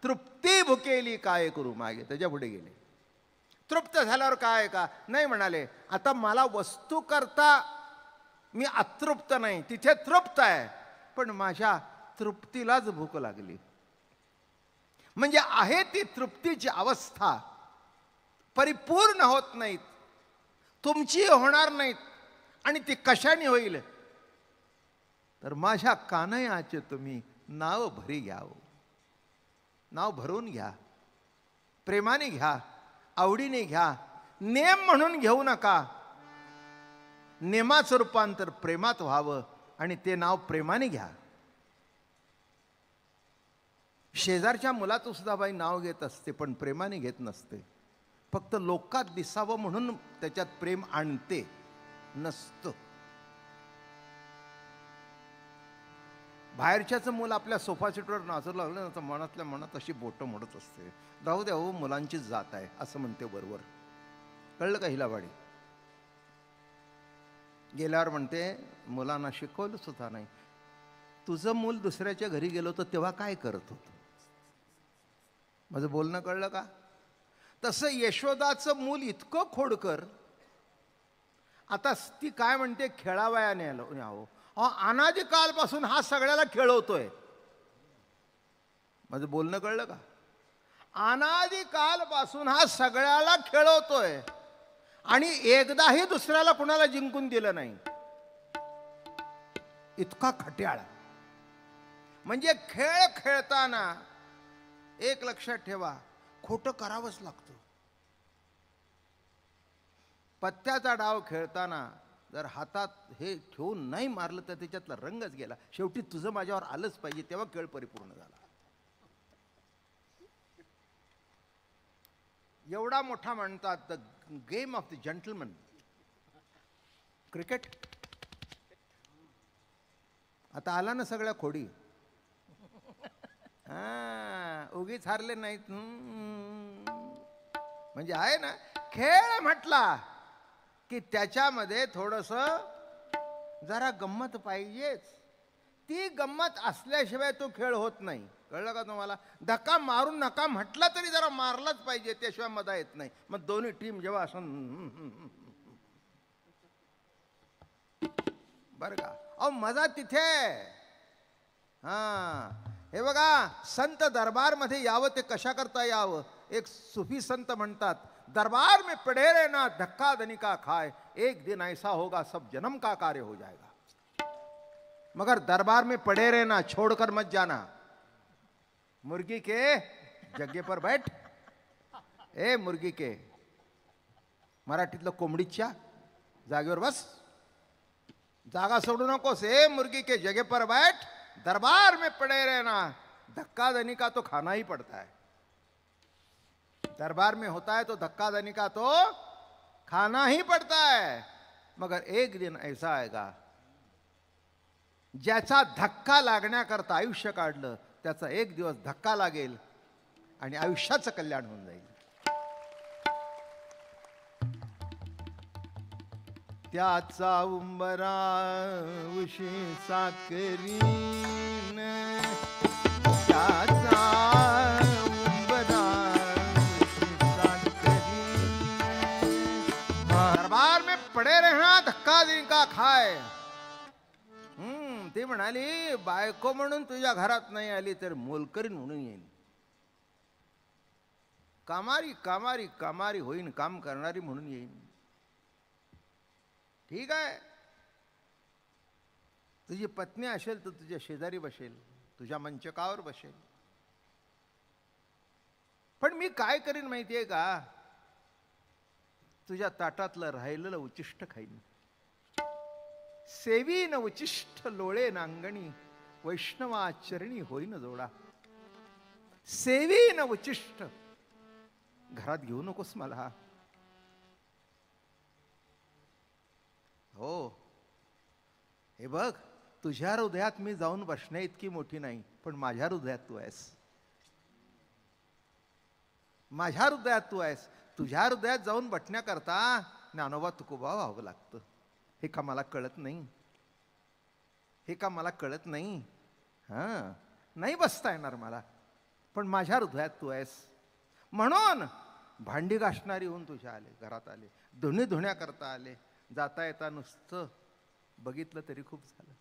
तृप्ती भुकेली काय करू मागे, त्याच्या पुढे गेले. तृप्त झाल्यावर काय का नाही म्हणाले, आता मला वस्तू करता मी अतृप्त नाही, तिथे तृप्त आहे, पण माझ्या तृप्तीलाच भूक लागली. म्हणजे आहे ती तृप्तीची अवस्था परिपूर्ण होत नाहीत, तुमची होणार नाहीत. आणि ती कशाने होईल, तर माझ्या कानयाचे तुम्ही नाव भरी घ्यावं. नाव भरून घ्या, प्रेमाने घ्या, आवडीने घ्या. नेम म्हणून घेऊ नका. नेमाचं रूपांतर प्रेमात व्हावं आणि ते नाव प्रेमाने घ्या. शेजारच्या मुलाचं सुद्धा बाई नाव घेत असते, पण प्रेमाने घेत नसते. फक्त लोकात दिसावं म्हणून त्याच्यात प्रेम आणते, नसतं. बाहेरच्याचं मूल आपल्या सोफा सीटवर नाचू लागलं ना, तर मनातल्या मनात अशी बोटं मोडत असते. राहू द्या हो, मुलांचीच जात आहे असं म्हणते बरोबर. कळलं का हिला वाडी? गेल्यावर म्हणते मुलांना शिकवलं सुद्धा नाही. तुझं मूल दुसऱ्याच्या घरी गेलो तर तेव्हा काय करत होतं? माझं बोलणं कळलं का? तसं यशोदाचं मूल इतकं खोडकर, आता ती काय म्हणते, खेळावयाने आलो. अनादी कालपासून हा सगळ्याला खेळवतोय. माझं बोलणं कळलं का? अनादी कालपासून हा सगळ्याला खेळवतोय आणि एकदाही दुसऱ्याला कुणाला जिंकून दिलं नाही. इतका खट्याळ. म्हणजे खेळ खेळताना एक लक्षात ठेवा, खोटं करावंच लागतं. पत्त्याचा डाव खेळताना जर हातात हे ठेवून नाही मारलं तर त्याच्यातला रंगच गेला. शेवटी तुझं माझ्यावर आलंच पाहिजे, तेव्हा खेळ परिपूर्ण झाला. एवढा मोठा म्हणतात the game of the gentleman cricket. आता आला ना सगळ्या खोडी. उगीच हारले नाहीत. म्हणजे आहे ना, खेळ म्हटला की त्याच्यामध्ये थोडंसं जरा गंमत पाहिजेच. ती गंमत असल्याशिवाय तो खेळ होत नाही. कळलं का तुम्हाला? धक्का मारून नका म्हटला तरी जरा मारलाच पाहिजे, त्याशिवाय मजा येत नाही. मग दोन्ही टीम जेव्हा असं बरं का, अहो मजा तिथे. हे बघा, संत दरबारमध्ये यावं ते कशा करता यावं. एक सुफी संत म्हणतात, दरबार में पड़े रहना धक्का दनिका खाए, एक दिन ऐसा होगा सब जन्म का कार्य हो जाएगा. मगर दरबार में पड़े रहना, छोड़कर मत जाना. मुर्गी के जग्गे पर बैठ. ए मुर्गी के, मराठीतलं कोंबडीच्या जागेवर बस, जागा सोडू नकोस. ए मुर्गी के जगह पर बैठ, दरबार में पड़े रहना, धक्का देने का तो खाना ही पड़ता है. दरबार में होता है तो धक्का देने का तो खाना ही पड़ता है. मगर एक दिन ऐसा आएगा, ज्याचा धक्का लागण्याकरता आयुष्य काढलं त्याचा एक दिवस धक्का लागेल आणि आयुष्याचं कल्याण होऊन जाईल. त्याचा उंबरा उशी साकरीन, त्याचा उंबरा उशी साकरीन, दरबार में पड़े रहना धक्का देने का खाए. ती म्हणाली, बायको म्हणून तुझ्या घरात नाही आली तर मोलकरीण म्हणून येईल. कामारी कामारी कामारी होईन, काम करणारी म्हणून येईन. ठीक आहे, तुझी पत्नी असेल तर तुझ्या शेजारी बसेल, तुझ्या मंचकावर बसेल. पण मी काय करीन माहितीये का, तुझ्या ताटातलं राहिलेलं उचिष्ट खाईन. सेवीन उचिष्ट लोळे नांगणी, वैष्णवा चरणी होईन जोडा. सेवीन उचिष्ट घरात घेऊ नकोस मला. हो, हे बघ, तुझ्या हृदयात मी जाऊन बसण्या इतकी मोठी नाही, पण माझ्या हृदयात तू आहेस. माझ्या हृदयात तू आहेस. तुझ्या हृदयात जाऊन बसण्याकरता ज्ञानोबा तुकोबा व्हावं लागतं. हे का मला कळत नाही? हे का मला कळत नाही? नाही बसता येणार मला. पण माझ्या हृदयात तू आहेस. म्हणून भांडी घासणारी होऊन तुझ्या आले, घरात आले, धुणी धुण्याकरता आले. जाता येता नुसतं बघितलं तरी खूप झालं.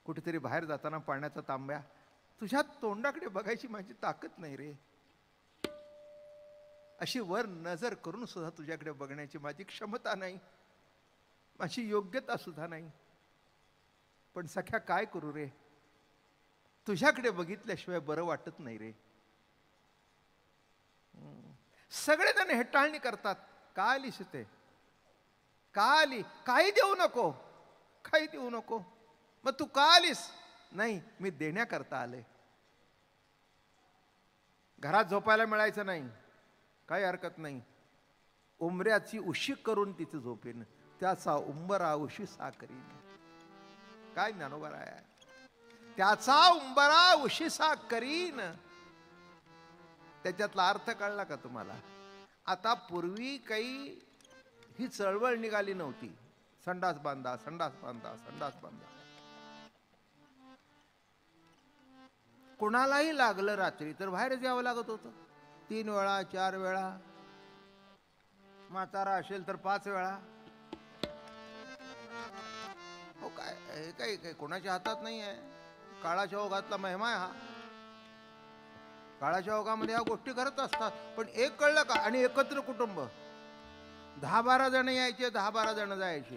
कुठेतरी बाहेर जाताना पाण्याचा तांब्या, तुझ्या तोंडाकडे बघायची माझी ताकद नाही रे. अशी वर नजर करून सुद्धा तुझ्याकडे बघण्याची माझी क्षमता नाही, माझी योग्यता सुद्धा नाही. पण सख्या काय करू रे, तुझ्याकडे बघितल्याशिवाय बरं वाटत नाही रे. सगळेजण हेटाळणी करतात. का आलीस ते, का आली, काही देऊ नको, काही देऊ नको. मग तू का आलीस? नाही, मी देण्याकरता आले. घरात झोपायला मिळायचं नाही, काही हरकत नाही. उंबऱ्याची उशी करून तिथे झोपेन, त्याचा उंबरा उशीसा करीन. काय ज्ञानोबा आहे, त्याचा उंबरा उशीसा करीन. त्याच्यातला अर्थ कळला का तुम्हाला? आता पूर्वी काही ही चळवळ निघाली नव्हती. संडास बांधा, संडास बांधा, संडास बांधा. कोणालाही लागलं रात्री तर बाहेरच यावं लागत होतं. 3 वेळा 4 वेळा, म्हातारा असेल तर 5 वेळा. हो काय काही कोणाच्या हातात नाही आहे. काळाच्या ओघातला महिमा आहे हा. काळाच्या ओघामध्ये ह्या गोष्टी करत असतात. पण एक कळलं का, आणि एकत्र कुटुंब, 10-12 जण यायचे, 10-12 जण जायचे.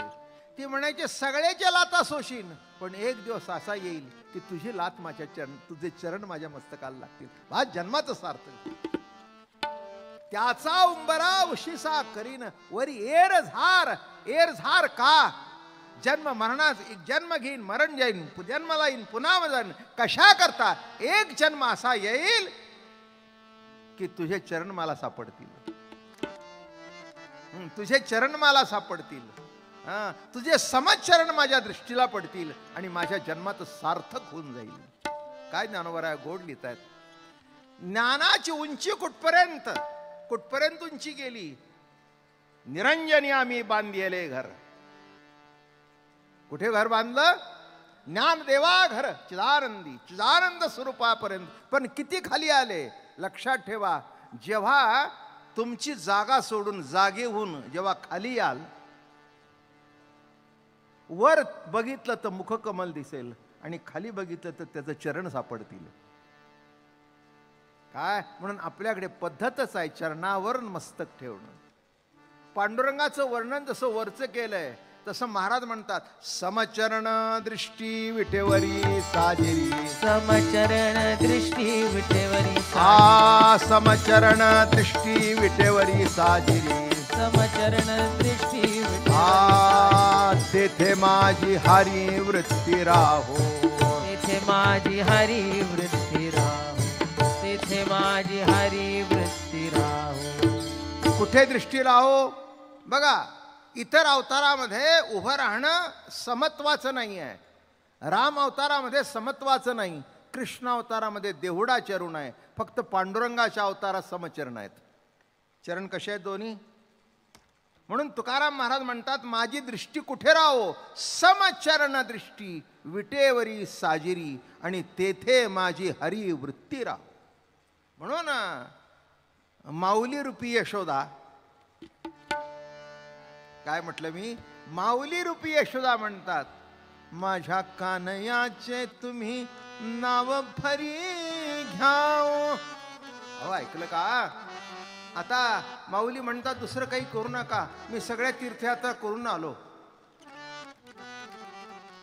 ती म्हणायचे सगळ्याच्या लाता सोशीन, पण एक दिवस असा येईल की तुझी लात माझ्या चरण, तुझे चरण माझ्या मस्तकाला लागतील. हा जन्माचं सार्थ. त्याचा उंबरा उशीसा करीन, वरी एरझार. एरझार का? जन्म मरणास, जन्म घेईन मरण जाईन, जन्माला येईन पुन्हा जाईन. कशा करता? एक जन्म असा येईल की तुझे चरण मला सापडतील, तुझे चरण मला सापडतील, तुझे समचरण माझ्या दृष्टीला पडतील आणि माझ्या जन्मात सार्थक होऊन जाईल. काय ज्ञानोबा गोड लिहितायत. ज्ञानाची उंची कुठपर्यंत, कुठपर्यंत उंची गेली. निरंजनी आम्ही बांधलेले घर. कुठे घर बांधलं? ज्ञानदेवा घर, चिदानंदी, चिदानंद स्वरूपापर्यंत. पण किती खाली आले लक्षात ठेवा. जेव्हा तुमची जागा सोडून, जागेहून जेव्हा खाली याल, वर बघितलं तर मुखकमल दिसेल आणि खाली बघितलं तर त्याचं चरण सापडतील. काय म्हणून आपल्याकडे पद्धतच आहे चरणावर मस्तक ठेवणं. पांडुरंगाचं वर्णन जसं वरचं केलंय तसं महाराज म्हणतात, समचरण दृष्टी विठेवरी साजिरी. समचरण दृष्टी विठेवरी, समचरण दृष्टी विठेवरी साजिरी. समचरण दृष्टी तेथे माझी हरी वृत्ती राहो. तेथे माझी हरी वृत्ती राहो. तेथे माझी हरी वृत्ती राहो. कुठे दृष्टी राहो? बघा, इतर अवतारामध्ये उभं राहणं समत्वाचं नाही आहे. राम अवतारामध्ये समत्वाचं नाही. कृष्ण अवतारामध्ये देहुडा चरण आहे. फक्त पांडुरंगाच्या अवतारात समचरण आहेत. चरण कसे आहेत दोन्ही? म्हणून तुकाराम महाराज म्हणतात, माझी दृष्टी कुठे राहो? समचरण दृष्टी विटेवरी साजिरी, आणि तेथे माझी हरी वृत्ती राहो. म्हणून माऊली रूपी यशोदा, काय म्हटलं मी? माऊली रूपी यशोदा म्हणतात, माझ्या कानयाचे तुम्ही नाव फरी घ्याव. हो, ऐकलं का? आता माऊली म्हणतात दुसरं काही करू नका, मी सगळ्या तीर्थयात्रा करून आलो.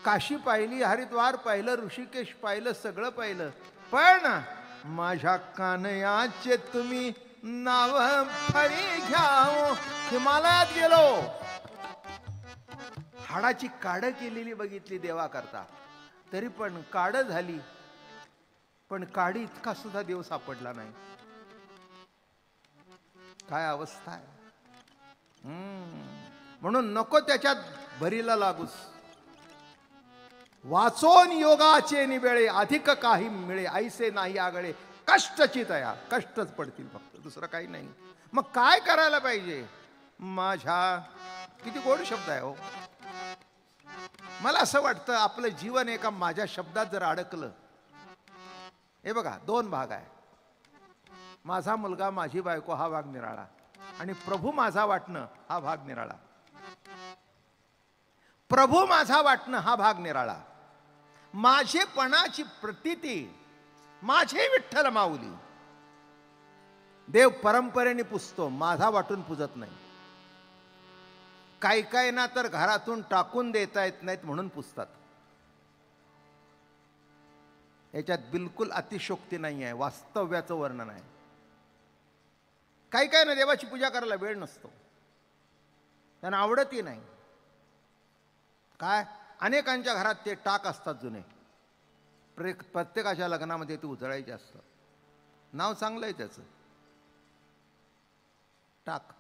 काशी पाहिली, हरिद्वार पाहिलं, ऋषिकेश पाहिलं, सगळं पाहिलं, पण माझ्या कानयाचे तुम्ही नाव फरी घ्याव. हिमालयात गेलो, हाडाची काढ केलेली बघितली देवा करता, तरी पण काढ झाली, पण काडी इतका सुद्धा देव सापडला नाही. काय अवस्था आहे. म्हणून नको त्याच्यात भरीला लागूस. वाचोन योगाचे निबेळे, अधिक काही मिळे, ऐसे नाही आगळे. कष्टची तया, कष्टच पडतील फक्त, दुसरं काही नाही. मग काय करायला पाहिजे? माझ्या, किती गोड शब्द आहे हो. मला असं वाटतं आपलं जीवन एका माझ्या शब्दात जर अडकलं हे बघा, दोन भाग आहे. माझा मुलगा माझी बायको हा भाग निराळा, आणि प्रभू माझा वाटणं हा भाग निराळा. प्रभू माझा वाटणं हा भाग निराळा. माझेपणाची प्रतीती माझे विठ्ठल माऊली. देव परंपरेने पुजतो, माझा वाटून पुजत नाही. काही काही ना तर घरातून टाकून देता येत नाहीत म्हणून पुजतात. याच्यात बिलकुल अतिशोक्ती नाही आहे, वास्तव्याचं वर्णन आहे. काही काय ना देवाची पूजा करायला वेळ नसतो, त्यांना आवडतही नाही. काय, अनेकांच्या घरात ते टाक असतात जुने, प्रत्येकाच्या लग्नामध्ये ते उजळायचे असतात. नाव चांगलं आहे त्याचं, टाक.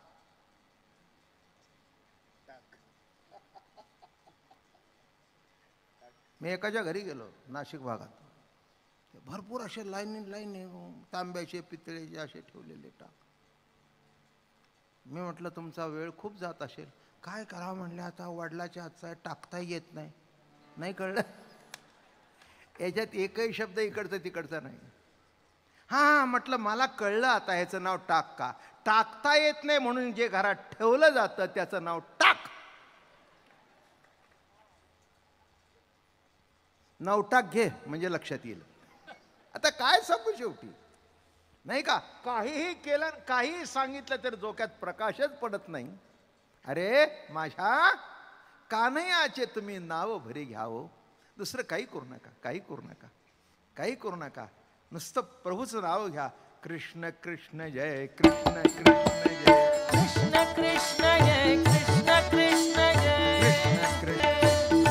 मी एकाच्या घरी गेलो नाशिक भागात, भरपूर असे लाईनी तांब्याचे पितळेचे असे ठेवलेले टाक. मी म्हटलं तुमचा वेळ खूप जात असेल. काय करावं म्हणलं, आता वडिलाच्या हातचा टाकता येत नाही. नाही कळलं, याच्यात एकही शब्द इकडचा तिकडचा नाही. हां म्हटलं मला कळलं आता, ह्याचं नाव टाक का. टाकता येत नाही म्हणून जे घरात ठेवलं जातं त्याचं नाव टाक. नवटाक घे म्हणजे लक्षात येईल. आता काय सांगू शेवटी, नाही का. काहीही केलं, काहीही सांगितलं तर डोक्यात प्रकाशच पडत नाही. अरे माझ्या कान्हयाचे तुम्ही नाव भरी घ्यावं, दुसरं काही करू नका, काही करू नका, काही करू नका. नुसतं प्रभूचं नाव घ्या. कृष्ण कृष्ण जय कृष्ण कृष्ण जय कृष्ण कृष्ण जय कृष्ण कृष्ण जय कृष्ण कृष्ण.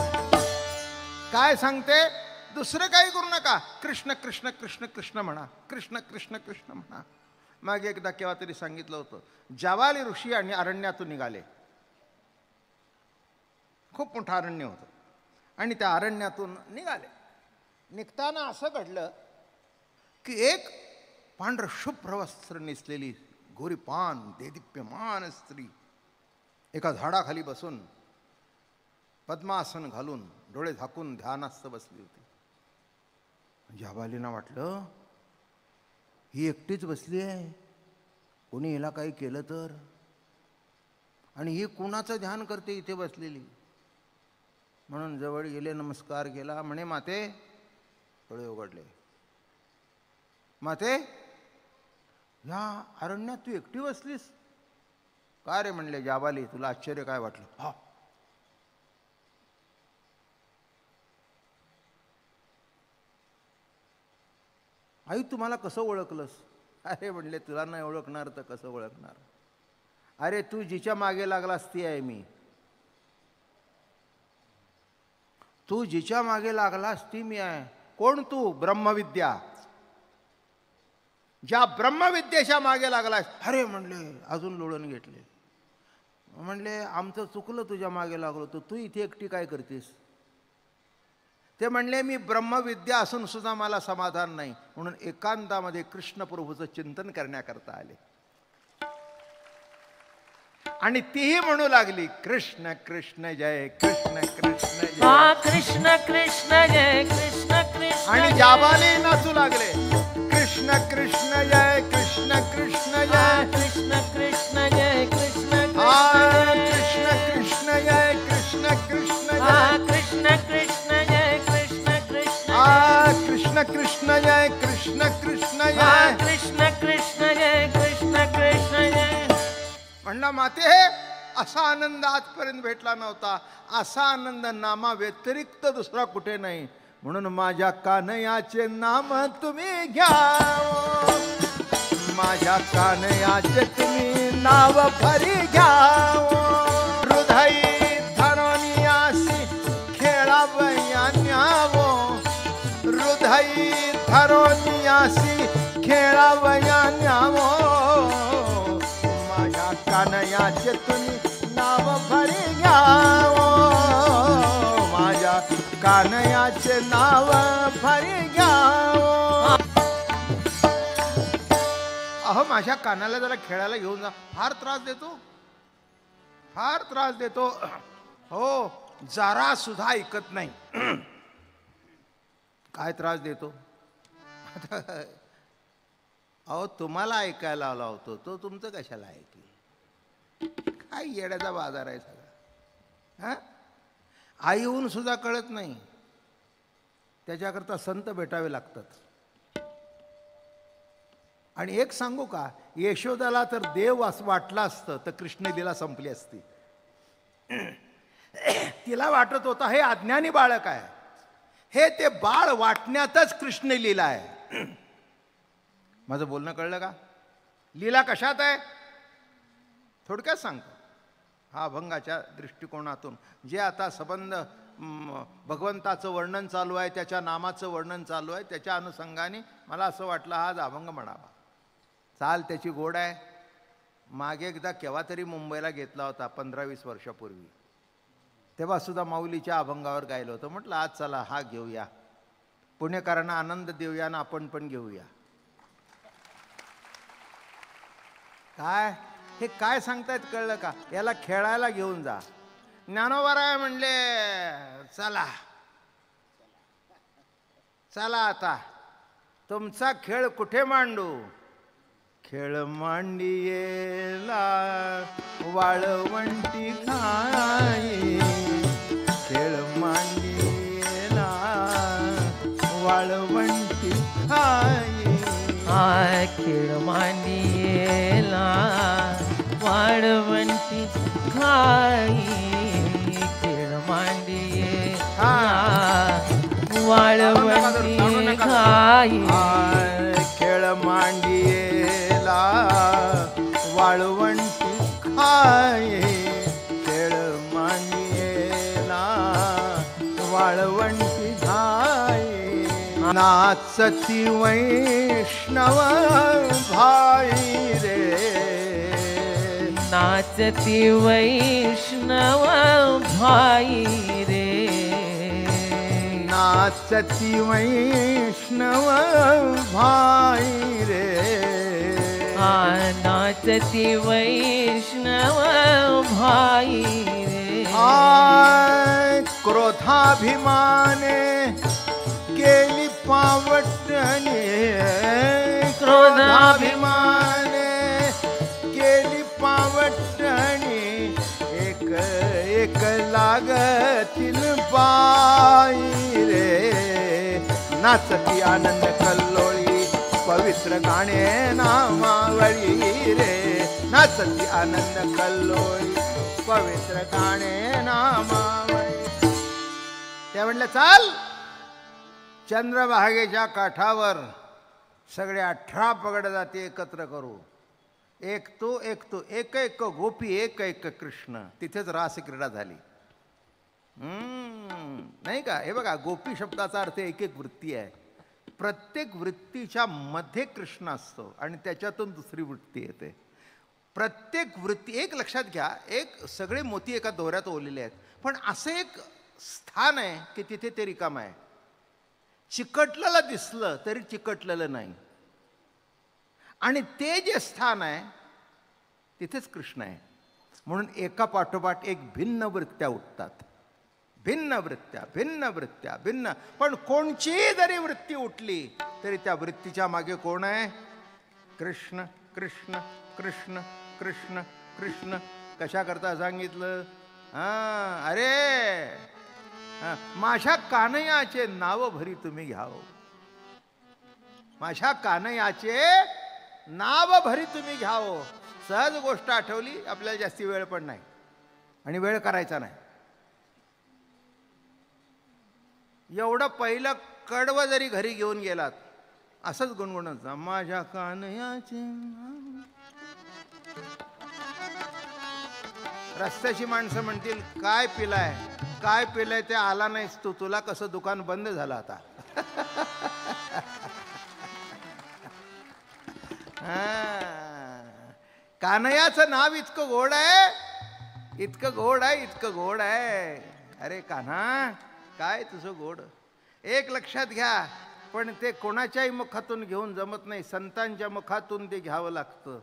काय सांगते, दुसरं काही करू नका. कृष्ण कृष्ण कृष्ण कृष्ण म्हणा, कृष्ण कृष्ण कृष्ण म्हणा. मागे एकदा केव्हा तरी सांगितलं होतं, जावाली ऋषी आणि अरण्यातून निघाले. खूप मोठं अरण्य होतं, आणि त्या अरण्यातून निघाले. निघताना असं घडलं की एक पांढर शुभ्र वस्त्र नेसलेली गोरीपान देदीप्यमान स्त्री एका झाडाखाली बसून पद्मासन घालून डोळे झाकून ध्यानास्थ बसली होती. जाबालीना वाटलं ही एकटीच बसली आहे, कोणी हिला काही केलं तर, आणि ही कुणाचं ध्यान करते इथे बसलेली. म्हणून जवळ गेले, नमस्कार केला. म्हणे माते, डोळे उघडले. माते, या अरण्यात तू एकटी बसलीस का रे. म्हणले जाबाली, तुला आश्चर्य काय वाटलं. हा, आई तुम्हाला कसं ओळखलंस. अरे म्हणले तुला नाही ओळखणार तर कसं ओळखणार. अरे तू जिच्या मागे लागलास ती आहे मी. तू जिच्या मागे लागलास ती मी आहे. कोण तू. ब्रह्मविद्या. ज्या ब्रह्मविद्येच्या मागे लागलास. अरे म्हणले, अजून लोळण घेतले. म्हणले आमचं चुकलं, तुझ्या मागे लागलो, तर तू इथे एकटी काय करतेस. ते म्हणले मी ब्रह्मविद्या असून सुद्धा मला समाधान नाही, म्हणून एकांतामध्ये कृष्ण प्रभूचं चिंतन करण्याकरता आले. आणि तीही म्हणू लागली कृष्ण कृष्ण जय कृष्ण कृष्ण जय कृष्ण कृष्ण जय कृष्ण कृष्ण. आणि जाबाली नाचू लागले कृष्ण कृष्ण जय कृष्ण कृष्ण जय कृष्ण कृष्ण जय कृष्ण कृष्ण कृष्ण जय कृष्ण कृष्ण जय कृष्ण कृष्ण जय कृष्ण कृष्ण कृष्ण कृष्ण जय कृष्ण कृष्ण जय कृष्ण कृष्ण जय कृष्ण कृष्ण जय. म्हणला माते, असा आनंद आजपर्यंत भेटला नव्हता. असा आनंद नामा व्यतिरिक्त दुसरा कुठे नाही. म्हणून माझ्या कान्हयाचे नाम तुम्ही घ्या. माझ्या कान्हयाचे तुम्ही नाव भरी घ्या. हृदय धरोनियासी खेळावया न्यावो. हृदय धरोनियासी खेळावया न्यावो. माझ्या कान्हयाचे तुम्ही नाव भरी घ्यावो. माझ्या कान्हयाचे नाव भरी घ्यावो. अहो माझ्या कानाला जरा खेळायला घेऊन जा. फार त्रास देतो, फार त्रास देतो. हो, जरा सुद्धा ऐकत नाही. काय त्रास देतो. अहो तुम्हाला ऐकायला लावतो तो तुमचं कशाला ऐकेल? काय येड्याचा बाजार आहे सगळा. आई होऊन सुद्धा कळत नाही, त्याच्याकरता संत भेटावे लागतात. आणि एक सांगू का, यशोदाला तर देव असं वाटला असतं तर कृष्णलीला संपली असती. तिला वाटत होता हे अज्ञानी बाळक आहे, हे ते बाळ वाटण्यातच कृष्णलीला आहे. माझं बोलणं कळलं का? लीला कशात आहे थोडक्यात सांगतो. हा अभंगाच्या दृष्टिकोनातून जे आता संबंध भगवंताचं वर्णन चालू आहे, त्याच्या नामाचं वर्णन चालू आहे, त्याच्या अनुषंगाने मला असं वाटलं हा अभंग म्हणावा. चाल त्याची गोड आहे. मागे एकदा केव्हा तरी मुंबईला घेतला होता 15-20 वर्षापूर्वी, तेव्हा सुद्धा माऊलीच्या अभंगावर गायलं होतं. म्हटलं आज चला हा घेऊया, पुणेकरांना आनंद देऊया ना आपण पण घेऊया. काय हे काय सांगतायत कळलं का? याला खेळायला घेऊन जा. ज्ञानोबाराय म्हणले चला चला आता तुमचा खेळ कुठे मांडू? खेळ मांडियेला वाळवंटी खाई, खेळ मांडियेला वाळवंटी खाई. खेळ मांडियेला वाळवंटी खाई, खेळ मांडियेला वाळवंटी खाई. खेळ मांडियेला वाळवंटी खाई, खेळ मांडियेला वाळवंटी खाई. नाचती वैष्णव भाई रे, नाचती वैष्णव भाई रे, नाचती वैष्णव भाई रे. नाचती वैष्णव भाई रे. क्रोधाभिमाने केली पावटणे, क्रोधाभिमाने केली पावटणे. एक एक लागतील पायी रे. नाचती आनंद कल्लोळी पवित्र गाणे नामावळी रे. नाचती आनंद कल्लोळी पवित्र गाणे नामावळी. त्या म्हणलं चाल चंद्रभागेच्या काठावर सगळे 18 पगड जाती एकत्र करू. एक तू एक तू, एक एक गोपी एक एक कृष्ण. तिथेच रासक्रीडा झाली. नाही का? हे बघा, गोपी शब्दाचा अर्थ एक एक वृत्ती आहे. प्रत्येक वृत्तीच्या मध्ये कृष्ण असतो आणि त्याच्यातून दुसरी वृत्ती येते. प्रत्येक वृत्ती एक लक्षात घ्या, एक सगळे मोती एका दोऱ्यात ओलेले आहेत, पण असं एक स्थान आहे की तिथे ते रिकाम आहे. चिकटलेलं दिसलं तरी चिकटलेलं नाही. आणि ते जे स्थान आहे तिथेच कृष्ण आहे. म्हणून एका पाठोपाठ एक भिन्न वृत्त्या उठतात. भिन्न वृत्त्या, भिन्न वृत्त्या, भिन्न. पण कोणची जरी वृत्ती उठली तरी त्या वृत्तीच्या मागे कोण आहे? कृष्ण कृष्ण कृष्ण कृष्ण कृष्ण. कशा करता सांगितलं? अरे माझ्या कानयाचे नाव भरी तुम्ही घ्यावं. माझ्या कानयाचे नाव भरी तुम्ही घ्यावं. सहज गोष्ट आठवली, आपल्याला जास्ती वेळ पण नाही आणि वेळ करायचा नाही. एवढं पहिलं कडवं जरी घरी घेऊन गेलात असंच गुणगुणत माझ्या कानयाचे. रस्त्याची माणसं म्हणतील काय पिलाय, काय पिलाय, ते आला नाहीस तू, तुला कसं दुकान बंद झालं आता. कान्हयाचं नाव इतकं गोड आहे, इतकं गोड आहे, इतकं गोड आहे. अरे कान्हा काय तुझं गोड. एक लक्षात घ्या, पण ते कोणाच्याही मुखातून घेऊन जमत नाही, संतांच्या मुखातून ते घ्यावं लागतं.